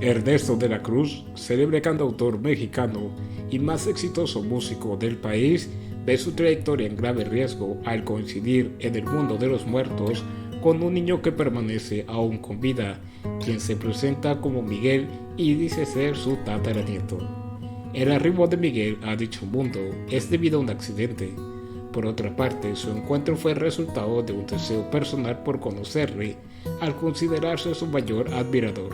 Ernesto de la Cruz, célebre cantautor mexicano y más exitoso músico del país, ve su trayectoria en grave riesgo al coincidir en el mundo de los muertos con un niño que permanece aún con vida, quien se presenta como Miguel y dice ser su tataranieto. El arribo de Miguel a dicho mundo es debido a un accidente. Por otra parte, su encuentro fue el resultado de un deseo personal por conocerle, al considerarse su mayor admirador,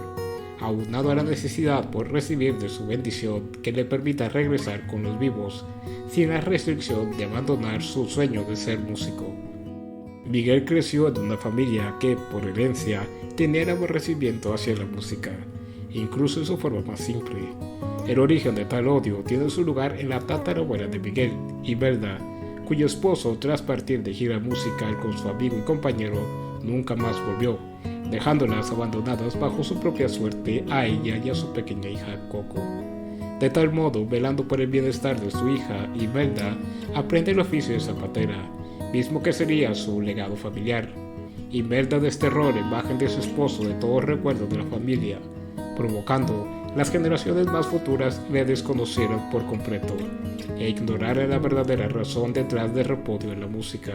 aunado a la necesidad por recibir de su bendición que le permita regresar con los vivos, sin la restricción de abandonar su sueño de ser músico. Miguel creció en una familia que, por herencia, tenía el aborrecimiento hacia la música, incluso en su forma más simple. El origen de tal odio tiene su lugar en la tatarabuela de Miguel, Imelda, cuyo esposo, tras partir de gira musical con su amigo y compañero, nunca más volvió, dejándolas abandonadas bajo su propia suerte a ella y a su pequeña hija Coco. De tal modo, velando por el bienestar de su hija, Imelda aprende el oficio de zapatera, mismo que sería su legado familiar. Imelda desterró la imagen de su esposo de todo recuerdo de la familia, provocando las generaciones más futuras le desconocieran por completo e ignoraran la verdadera razón detrás del repudio en la música,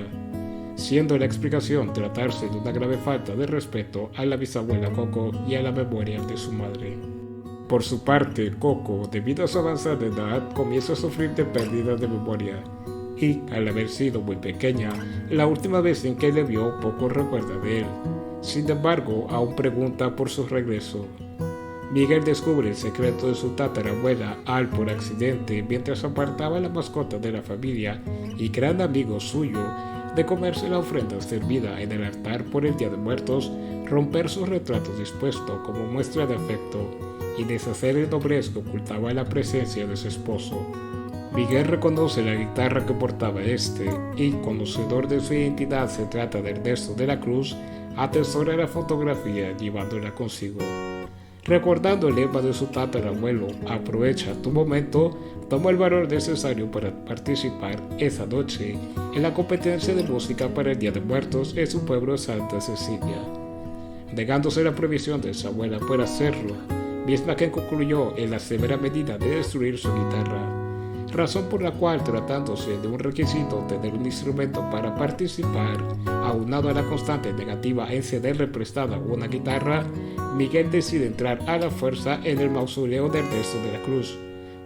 siendo la explicación tratarse de una grave falta de respeto a la bisabuela Coco y a la memoria de su madre. Por su parte, Coco, debido a su avanzada edad, comienza a sufrir de pérdida de memoria y, al haber sido muy pequeña, la última vez en que le vio poco recuerda de él. Sin embargo, aún pregunta por su regreso. Miguel descubre el secreto de su tatarabuela Al por accidente mientras apartaba a la mascota de la familia y gran amigo suyo de comerse la ofrenda servida en el altar por el Día de Muertos, romper su retrato dispuesto como muestra de afecto y deshacer el doblez que ocultaba la presencia de su esposo. Miguel reconoce la guitarra que portaba este y, conocedor de su identidad se trata de Ernesto de la Cruz, atesora la fotografía llevándola consigo. Recordando el lema de su tatarabuelo, aprovecha tu momento, toma el valor necesario para participar esa noche en la competencia de música para el Día de Muertos en su pueblo de Santa Cecilia, negándose la prohibición de su abuela por hacerlo, misma que concluyó en la severa medida de destruir su guitarra, razón por la cual, tratándose de un requisito tener un instrumento para participar, aunado a la constante negativa en cederle prestada una guitarra, Miguel decide entrar a la fuerza en el mausoleo de Ernesto de la Cruz,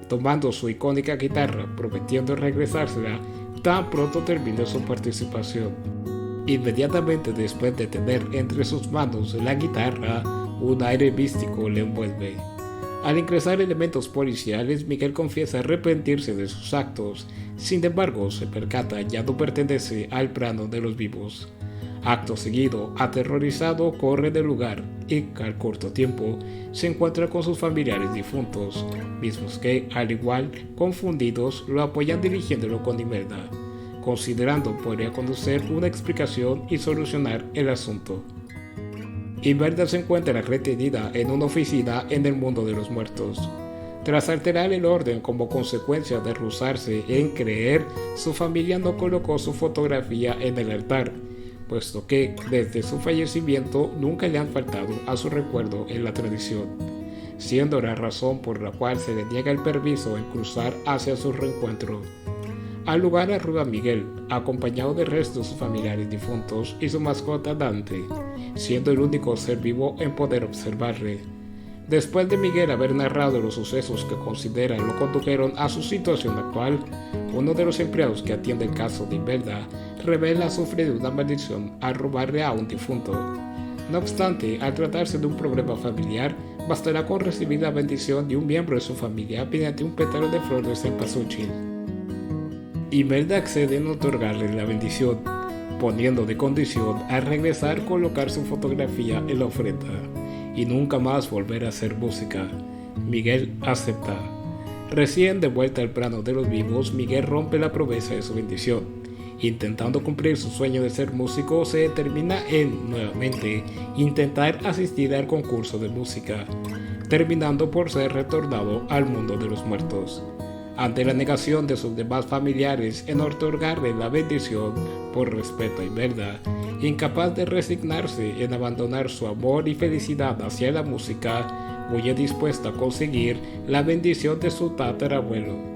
tomando su icónica guitarra, prometiendo regresársela tan pronto termine su participación. Inmediatamente después de tener entre sus manos la guitarra, un aire místico le envuelve. Al ingresar elementos policiales, Miguel confiesa arrepentirse de sus actos, sin embargo se percata ya no pertenece al plano de los vivos. Acto seguido, aterrorizado, corre del lugar y, al corto tiempo, se encuentra con sus familiares difuntos, mismos que, al igual, confundidos, lo apoyan dirigiéndolo con Imelda, considerando podría conocer una explicación y solucionar el asunto. Imelda se encuentra retenida en una oficina en el mundo de los muertos. Tras alterar el orden como consecuencia de rehusarse en creer, su familia no colocó su fotografía en el altar, puesto que desde su fallecimiento nunca le han faltado a su recuerdo en la tradición, siendo la razón por la cual se le niega el permiso en cruzar hacia su reencuentro. Al lugar arriba Miguel, acompañado del resto de sus familiares difuntos y su mascota Dante, siendo el único ser vivo en poder observarle. Después de Miguel haber narrado los sucesos que considera lo condujeron a su situación actual, uno de los empleados que atiende el caso de Imelda revela sufrir una maldición al robarle a un difunto. No obstante, al tratarse de un problema familiar, bastará con recibir la bendición de un miembro de su familia mediante un pétalo de flor de cempasúchil. Imelda accede en otorgarle la bendición, poniendo de condición al regresar colocar su fotografía en la ofrenda y nunca más volver a hacer música. Miguel acepta. Recién de vuelta al plano de los vivos, Miguel rompe la promesa de su bendición. Intentando cumplir su sueño de ser músico, se determina en, nuevamente, intentar asistir al concurso de música, terminando por ser retornado al mundo de los muertos. Ante la negación de sus demás familiares en otorgarle la bendición por respeto a Imelda, incapaz de resignarse en abandonar su amor y felicidad hacia la música, muy dispuesta a conseguir la bendición de su tatarabuelo.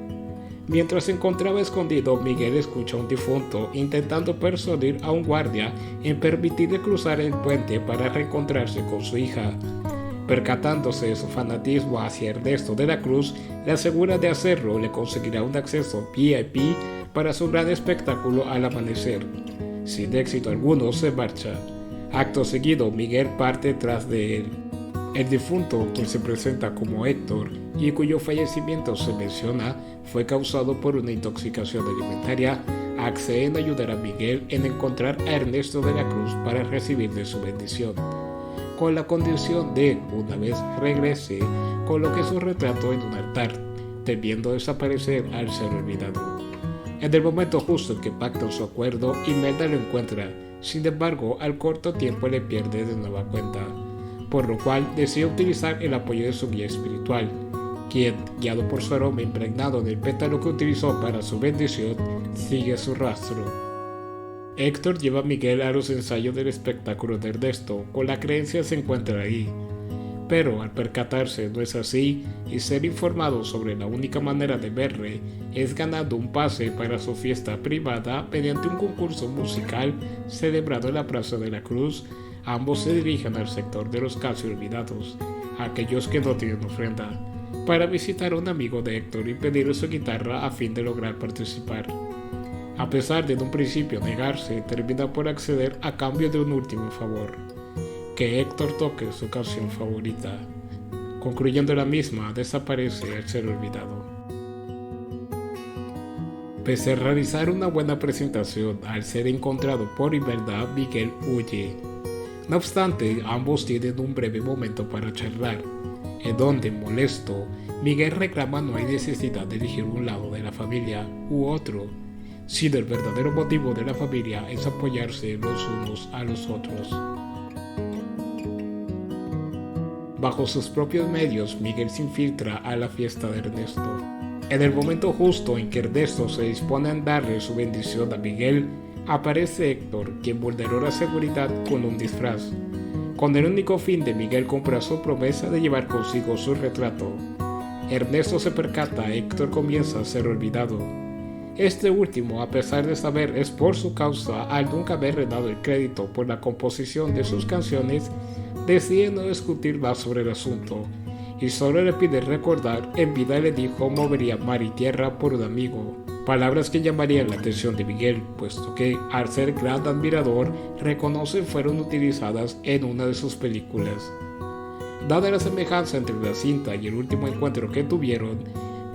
Mientras se encontraba escondido, Miguel escucha a un difunto intentando persuadir a un guardia en permitirle cruzar el puente para reencontrarse con su hija. Percatándose de su fanatismo hacia Ernesto de la Cruz, le asegura de hacerlo le conseguirá un acceso VIP para su gran espectáculo al amanecer. Sin éxito alguno, se marcha. Acto seguido, Miguel parte tras de él. El difunto, quien se presenta como Héctor y cuyo fallecimiento se menciona fue causado por una intoxicación alimentaria, accede en ayudar a Miguel en encontrar a Ernesto de la Cruz para recibir de su bendición, con la condición de, una vez regrese, coloque su retrato en un altar, temiendo desaparecer al ser olvidado. En el momento justo en que pactan su acuerdo, Imelda lo encuentra, sin embargo, al corto tiempo le pierde de nueva cuenta, por lo cual decide utilizar el apoyo de su guía espiritual, quien, guiado por su aroma impregnado del pétalo que utilizó para su bendición, sigue su rastro. Héctor lleva a Miguel a los ensayos del espectáculo de Ernesto, con la creencia de se encuentra ahí. Pero al percatarse no es así y ser informado sobre la única manera de verle es ganando un pase para su fiesta privada mediante un concurso musical celebrado en la Plaza de la Cruz, ambos se dirigen al sector de los casi olvidados, aquellos que no tienen ofrenda, para visitar a un amigo de Héctor y pedirle su guitarra a fin de lograr participar. A pesar de en un principio negarse, termina por acceder a cambio de un último favor, que Héctor toque su canción favorita. Concluyendo la misma, desaparece al ser olvidado. Pese a realizar una buena presentación, al ser encontrado por Imelda, Miguel huye. No obstante, ambos tienen un breve momento para charlar, en donde, molesto, Miguel reclama no hay necesidad de elegir un lado de la familia u otro, sino el verdadero motivo de la familia es apoyarse los unos a los otros. Bajo sus propios medios, Miguel se infiltra a la fiesta de Ernesto. En el momento justo en que Ernesto se dispone a darle su bendición a Miguel, aparece Héctor, quien vulneró la seguridad con un disfraz, con el único fin de Miguel cumplir su promesa de llevar consigo su retrato. Ernesto se percata, Héctor comienza a ser olvidado. Este último, a pesar de saber es por su causa, al nunca haberle dado el crédito por la composición de sus canciones, decide no discutir más sobre el asunto, y solo le pide recordar en vida le dijo movería mar y tierra por un amigo, palabras que llamarían la atención de Miguel, puesto que, al ser gran admirador, reconoce fueron utilizadas en una de sus películas. Dada la semejanza entre la cinta y el último encuentro que tuvieron,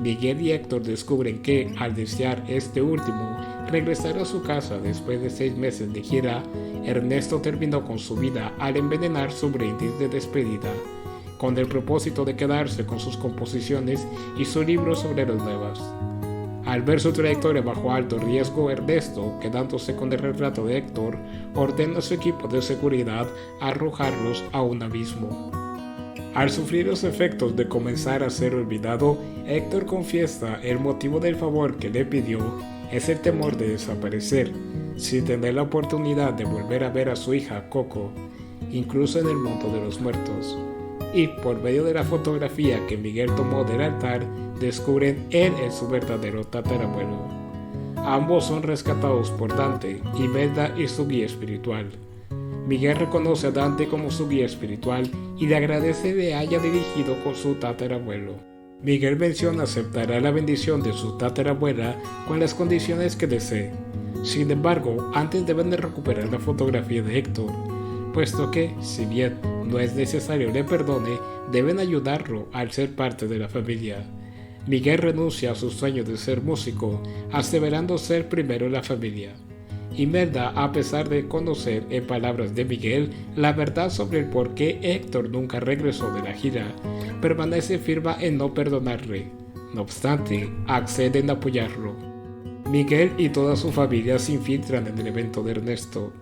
Miguel y Héctor descubren que, al desear este último regresar a su casa después de 6 meses de gira, Ernesto terminó con su vida al envenenar su brindis de despedida, con el propósito de quedarse con sus composiciones y su libro sobre las nuevas. Al ver su trayectoria bajo alto riesgo, Ernesto, quedándose con el retrato de Héctor, ordena a su equipo de seguridad arrojarlos a un abismo. Al sufrir los efectos de comenzar a ser olvidado, Héctor confiesa el motivo del favor que le pidió es el temor de desaparecer, sin tener la oportunidad de volver a ver a su hija Coco, incluso en el mundo de los muertos. Y por medio de la fotografía que Miguel tomó del altar, descubren él es su verdadero tatarabuelo. Ambos son rescatados por Dante, Imelda y su guía espiritual. Miguel reconoce a Dante como su guía espiritual y le agradece le haya dirigido con su tatarabuelo. Miguel menciona aceptará la bendición de su tatarabuela con las condiciones que desee. Sin embargo, antes deben de recuperar la fotografía de Héctor, puesto que, si bien no es necesario le perdone, deben ayudarlo al ser parte de la familia. Miguel renuncia a su sueño de ser músico, aseverando ser primero en la familia. Imelda, a pesar de conocer en palabras de Miguel la verdad sobre el por qué Héctor nunca regresó de la gira, permanece firme en no perdonarle. No obstante, acceden a apoyarlo. Miguel y toda su familia se infiltran en el evento de Ernesto.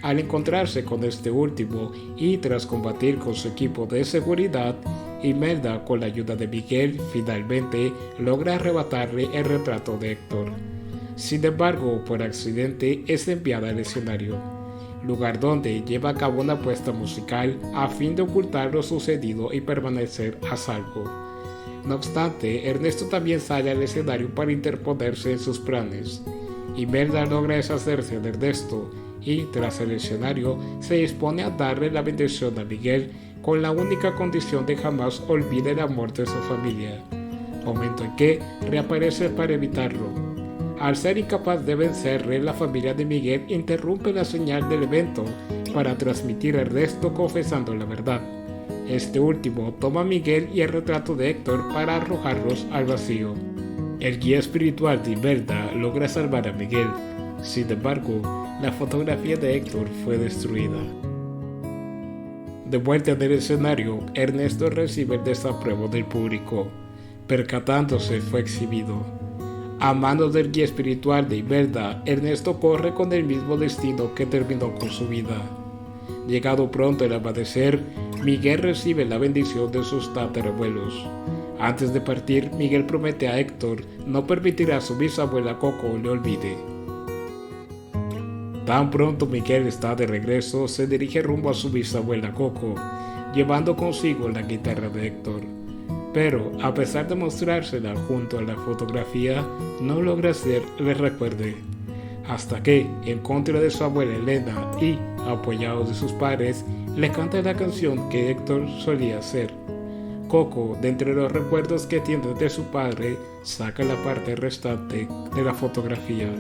Al encontrarse con este último y tras combatir con su equipo de seguridad, Imelda, con la ayuda de Miguel, finalmente logra arrebatarle el retrato de Héctor. Sin embargo, por accidente es enviada al escenario, lugar donde lleva a cabo una apuesta musical a fin de ocultar lo sucedido y permanecer a salvo. No obstante, Ernesto también sale al escenario para interponerse en sus planes. Imelda logra deshacerse de Ernesto y, tras el escenario, se dispone a darle la bendición a Miguel con la única condición de jamás olvide el amor de su familia, momento en que reaparece para evitarlo. Al ser incapaz de vencerle, la familia de Miguel interrumpe la señal del evento para transmitir a Ernesto confesando la verdad. Este último toma a Miguel y el retrato de Héctor para arrojarlos al vacío. El guía espiritual de Imelda logra salvar a Miguel. Sin embargo, la fotografía de Héctor fue destruida. De vuelta en el escenario, Ernesto recibe el desapruebo del público. Percatándose, fue exhibido. A manos del guía espiritual de Imelda, Ernesto corre con el mismo destino que terminó con su vida. Llegado pronto el amanecer, Miguel recibe la bendición de sus tatarabuelos. Antes de partir, Miguel promete a Héctor no permitir a su bisabuela Coco le olvide. Tan pronto Miguel está de regreso, se dirige rumbo a su bisabuela Coco, llevando consigo la guitarra de Héctor. Pero, a pesar de mostrársela junto a la fotografía, no logra hacerle recuerde. Hasta que, en contra de su abuela Elena y, apoyados de sus padres, le canta la canción que Héctor solía hacer. Coco, de entre los recuerdos que tiene de su padre, saca la parte restante de la fotografía.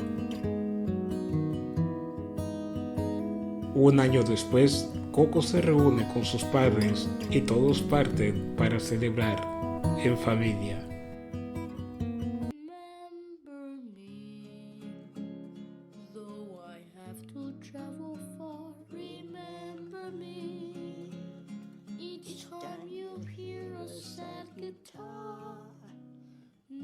Un año después, Coco se reúne con sus padres y todos parten para celebrar en familia.